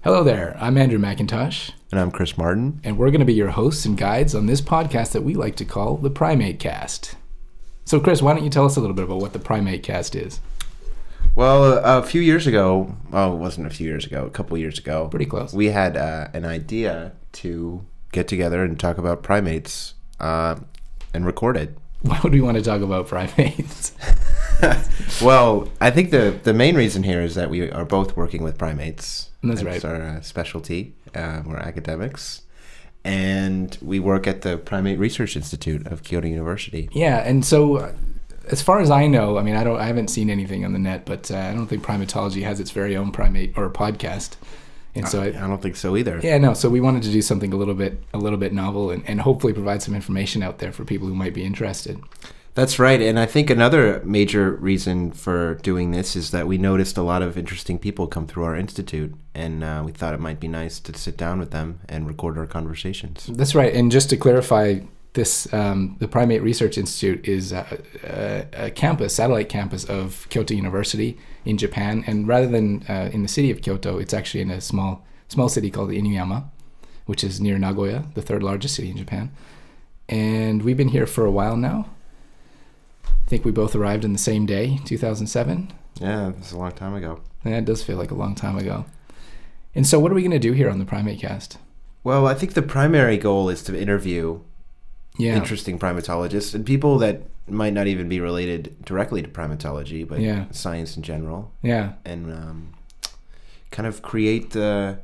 Hello there, I'm Andrew MacIntosh. And I'm Chris Martin. And we're going to be your hosts and guides on this podcast that we like to call the PrimateCast. So Chris, why don't you tell us a little bit about what the PrimateCast is? Well, a few years ago, it wasn't a few years ago, a couple years ago. Pretty close. We had an idea to get together and talk about primates and record it. Why would we want to talk about primates? Well, I think the main reason here is that we are both working with primates. That's right. It's our specialty. We're academics. And we work at the Primate Research Institute of Kyoto University. Yeah, and so as far as I know, I mean, I haven't seen anything on the net, but I don't think primatology has its very own primate or podcast. And so I don't think so either. Yeah, no. So we wanted to do something a little bit novel and hopefully provide some information out there for people who might be interested. That's right. And I think another major reason for doing this is that we noticed a lot of interesting people come through our institute, and we thought it might be nice to sit down with them and record our conversations. That's right. And just to clarify, this the Primate Research Institute is a campus, satellite campus of Kyoto University in Japan. And rather than in the city of Kyoto, it's actually in a small city called Inuyama, which is near Nagoya, the third largest city in Japan. And we've been here for a while now. I think we both arrived in the same day, 2007. Yeah, it's a long time ago. Yeah, it does feel like a long time ago. And so what are we going to do here on the PrimateCast? Well, I think the primary goal is to interview interesting primatologists and people that might not even be related directly to primatology, but science in general. Yeah. And kind of create a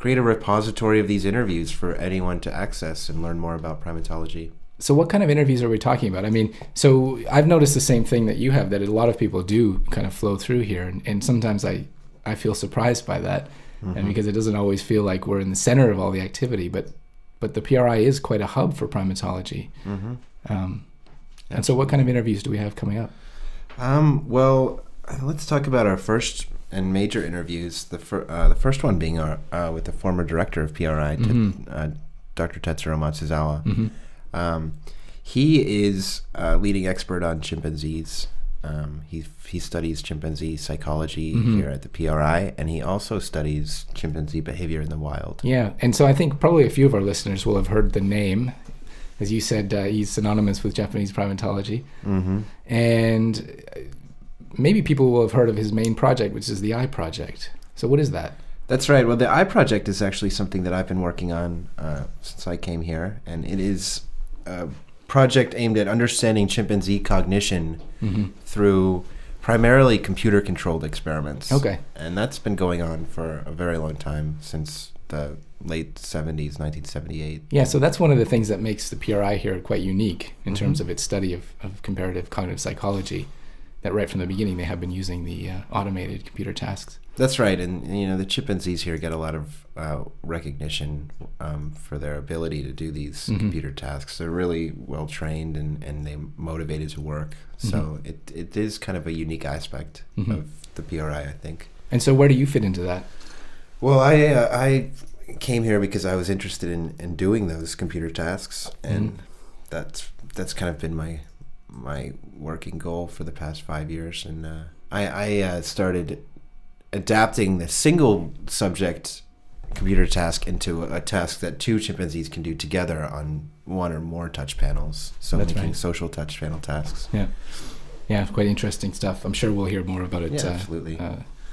repository of these interviews for anyone to access and learn more about primatology. So what kind of interviews are we talking about? I mean, so I've noticed the same thing that you have, that a lot of people do kind of flow through here. And sometimes I feel surprised by that, and because it doesn't always feel like we're in the center of all the activity. But the PRI is quite a hub for primatology. And so what kind of interviews do we have coming up? Well, let's talk about our first and major interviews. The first one being with the former director of PRI, Dr. Tetsuro Matsuzawa. He is a leading expert on chimpanzees. He studies chimpanzee psychology here at the PRI, and he also studies chimpanzee behavior in the wild. Yeah, and so I think probably a few of our listeners will have heard the name. As you said, he's synonymous with Japanese primatology. And maybe people will have heard of his main project, which is the Eye Project. So what is that? That's right. Well, the Eye Project is actually something that I've been working on since I came here, and it is a project aimed at understanding chimpanzee cognition through primarily computer-controlled experiments. Okay. And that's been going on for a very long time, since the late 70s, 1978. Yeah, so that's one of the things that makes the PRI here quite unique in terms of its study of comparative cognitive psychology, that right from the beginning they have been using the automated computer tasks. That's right, and the chimpanzees here get a lot of recognition for their ability to do these computer tasks. They're really well trained and they're motivated to work. So it is kind of a unique aspect of the PRI, I think. And so where do you fit into that? Well, I came here because I was interested in doing those computer tasks, and that's kind of been my working goal for the past 5 years. And I started adapting the single subject computer task into a task that two chimpanzees can do together on one or more touch panels. So that's making social touch panel tasks. Yeah, quite interesting stuff. I'm sure we'll hear more about it. Yeah, absolutely.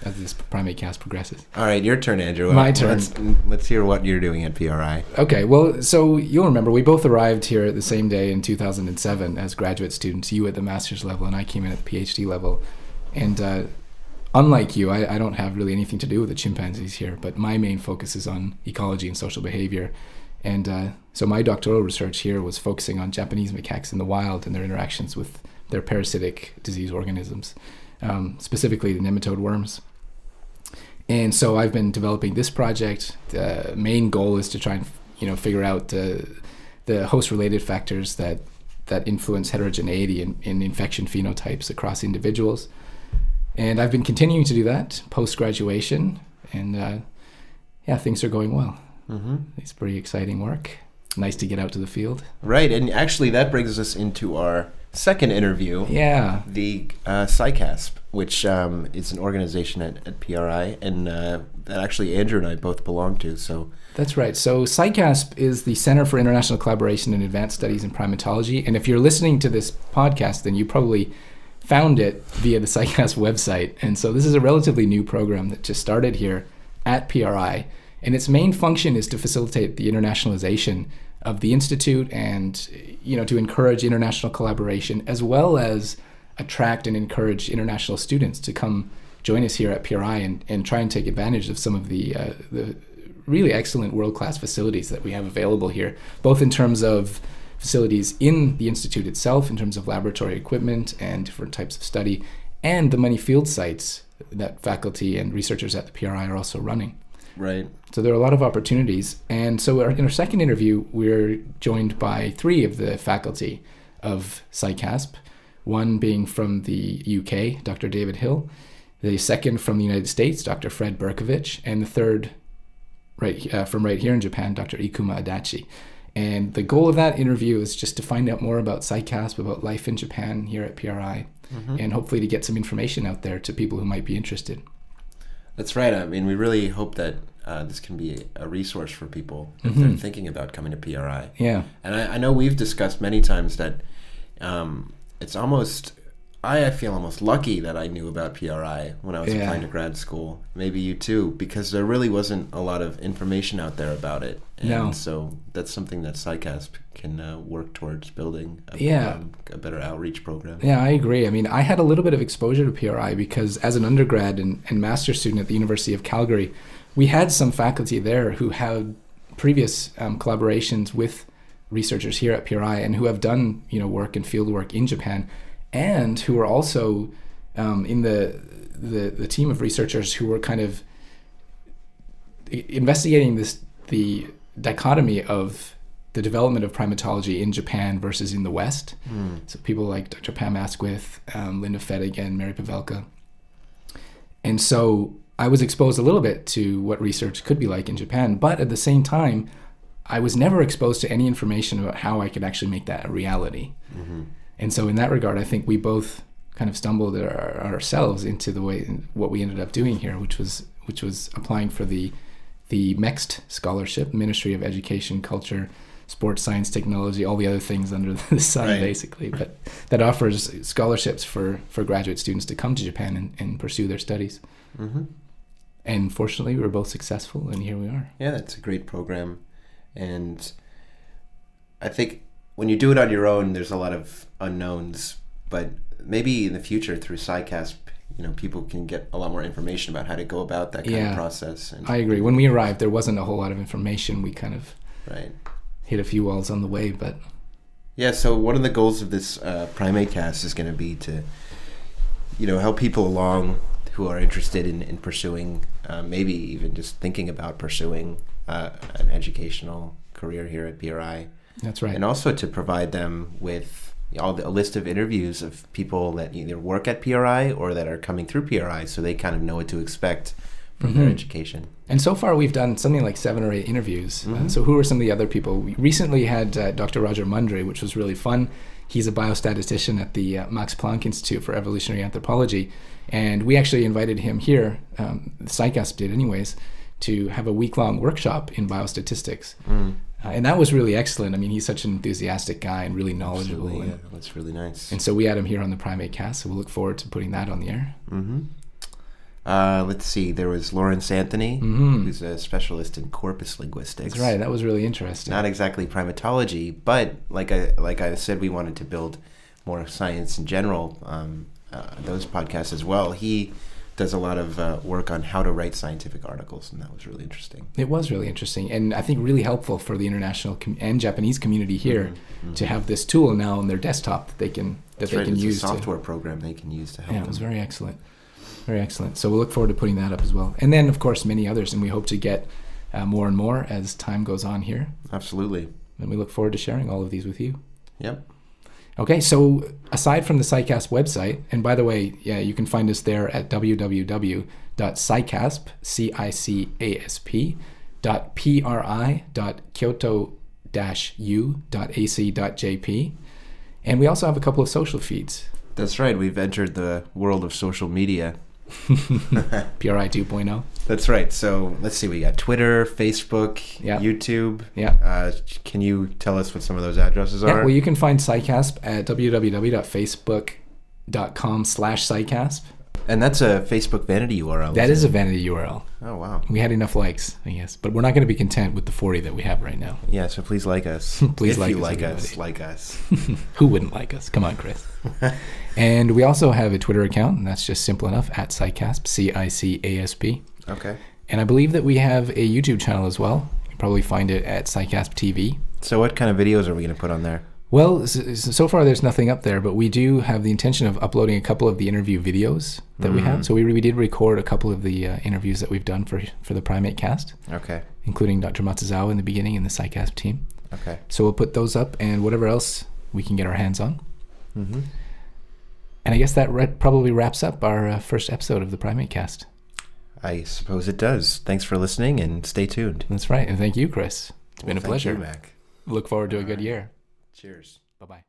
As this PrimateCast progresses. All right, your turn, Andrew. My turn. Let's hear what you're doing at PRI. Okay, well, so you'll remember we both arrived here the same day in 2007 as graduate students, you at the master's level and I came in at the PhD level. And unlike you, I don't have really anything to do with the chimpanzees here, but my main focus is on ecology and social behavior. And so my doctoral research here was focusing on Japanese macaques in the wild and their interactions with their parasitic disease organisms, specifically the nematode worms. And so I've been developing this project. The main goal is to try and figure out the host-related factors that influence heterogeneity in infection phenotypes across individuals. And I've been continuing to do that post-graduation, and things are going well. It's pretty exciting work. Nice to get out to the field. Right, and actually that brings us into our second interview. Yeah. The PsyCasp which is an organization at PRI, and that actually Andrew and I both belong to. So that's right. So CICASP is the Center for International Collaboration in Advanced Studies in Primatology. And if you're listening to this podcast, then you probably found it via the CICASP website. And so this is a relatively new program that just started here at PRI. And its main function is to facilitate the internationalization of the Institute and, to encourage international collaboration, as well as attract and encourage international students to come join us here at PRI and try and take advantage of some of the really excellent world-class facilities that we have available here, both in terms of facilities in the Institute itself, in terms of laboratory equipment and different types of study, and the many field sites that faculty and researchers at the PRI are also running. Right. So there are a lot of opportunities. And so in our second interview, we're joined by 3 of the faculty of CICASP, one being from the UK, Dr. David Hill, the second from the United States, Dr. Fred Berkovich, and the third from right here in Japan, Dr. Ikuma Adachi. And the goal of that interview is just to find out more about CICASP, about life in Japan here at PRI, and hopefully to get some information out there to people who might be interested. That's right. I mean, we really hope that this can be a resource for people if they're thinking about coming to PRI. Yeah. And I know we've discussed many times that it's almost, I feel almost lucky that I knew about PRI when I was applying to grad school. Maybe you too, because there really wasn't a lot of information out there about it. And so that's something that CICASP can work towards building a better outreach program. Yeah, I agree. I mean, I had a little bit of exposure to PRI because as an undergrad and master's student at the University of Calgary, we had some faculty there who had previous collaborations with researchers here at PRI and who have done work and field work in Japan, and who are also in the team of researchers who were kind of investigating the dichotomy of the development of primatology in Japan versus in the West. So people like Dr. Pam Asquith, Linda Fettig, and Mary Pavelka. And so I was exposed a little bit to what research could be like in Japan, but at the same time, I was never exposed to any information about how I could actually make that a reality. And so in that regard, I think we both kind of stumbled ourselves into what we ended up doing here, which was applying for the MEXT scholarship, Ministry of Education, Culture, Sports, Science, Technology, all the other things under the sun, basically. But that offers scholarships for graduate students to come to Japan and pursue their studies. And fortunately, we were both successful, and here we are. Yeah, that's a great program. And I think when you do it on your own, there's a lot of unknowns, but maybe in the future through CICASP, people can get a lot more information about how to go about that kind of process. And I agree. When we arrived, there wasn't a whole lot of information. We kind of hit a few walls on the way, but... Yeah, so one of the goals of this PrimateCast is going to be to, help people along who are interested in pursuing, maybe even just thinking about pursuing an educational career here at PRI. That's right. And also to provide them with a list of interviews of people that either work at PRI or that are coming through PRI, so they kind of know what to expect from their education. And so far we've done something like 7 or 8 interviews. So who are some of the other people? We recently had Dr. Roger Mundry, which was really fun. He's a biostatistician at the Max Planck Institute for Evolutionary Anthropology. And we actually invited him here, the CICASP did anyways, to have a week-long workshop in biostatistics. And that was really excellent. I mean, he's such an enthusiastic guy and really knowledgeable. Absolutely, yeah, that's really nice. And so we had him here on the PrimateCast, so we'll look forward to putting that on the air. Let's see, there was Lawrence Anthony, who's a specialist in corpus linguistics. That's right, that was really interesting. Not exactly primatology, but like I said, we wanted to build more science in general, those podcasts as well. He does a lot of work on how to write scientific articles, and that was really interesting. It was really interesting, and I think really helpful for the international and Japanese community here to have this tool now on their desktop that they can use. It's a software program they can use to help them. It was very excellent. Very excellent. So we'll look forward to putting that up as well. And then, of course, many others, and we hope to get more and more as time goes on here. Absolutely. And we look forward to sharing all of these with you. Yep. Okay, so aside from the CICASP website, and by the way, you can find us there at www.cicasp.pri.kyoto-u.ac.jp. And we also have a couple of social feeds. That's right. We've entered the world of social media. PRI 2.0. That's right. So let's see. We got Twitter, Facebook, YouTube. Yeah. Can you tell us what some of those addresses are? Yeah, well, you can find SciCasp at www.facebook.com/SciCasp. And that's a Facebook vanity URL. That is a vanity URL. Oh, wow. We had enough likes, I guess. But we're not going to be content with the 40 that we have right now. Yeah, so please like us. Please if like you us, like everybody. us, like us. Who wouldn't like us? Come on, Chris. And we also have a Twitter account, and that's just simple enough, at SciCasp, CICASP. Okay. And I believe that we have a YouTube channel as well. You can probably find it at SciCasp TV. So what kind of videos are we going to put on there? Well, so far there's nothing up there, but we do have the intention of uploading a couple of the interview videos that we have. So we did record a couple of the interviews that we've done for the PrimateCast. Okay. Including Dr. Matsuzawa in the beginning and the SciCasp team. Okay. So we'll put those up and whatever else we can get our hands on. Mm-hmm. And I guess that probably wraps up our first episode of the PrimateCast. I suppose it does. Thanks for listening and stay tuned. That's right. And thank you, Chris. It's been a pleasure. Thank you, Mac. Look forward to a good year. Cheers. Bye-bye.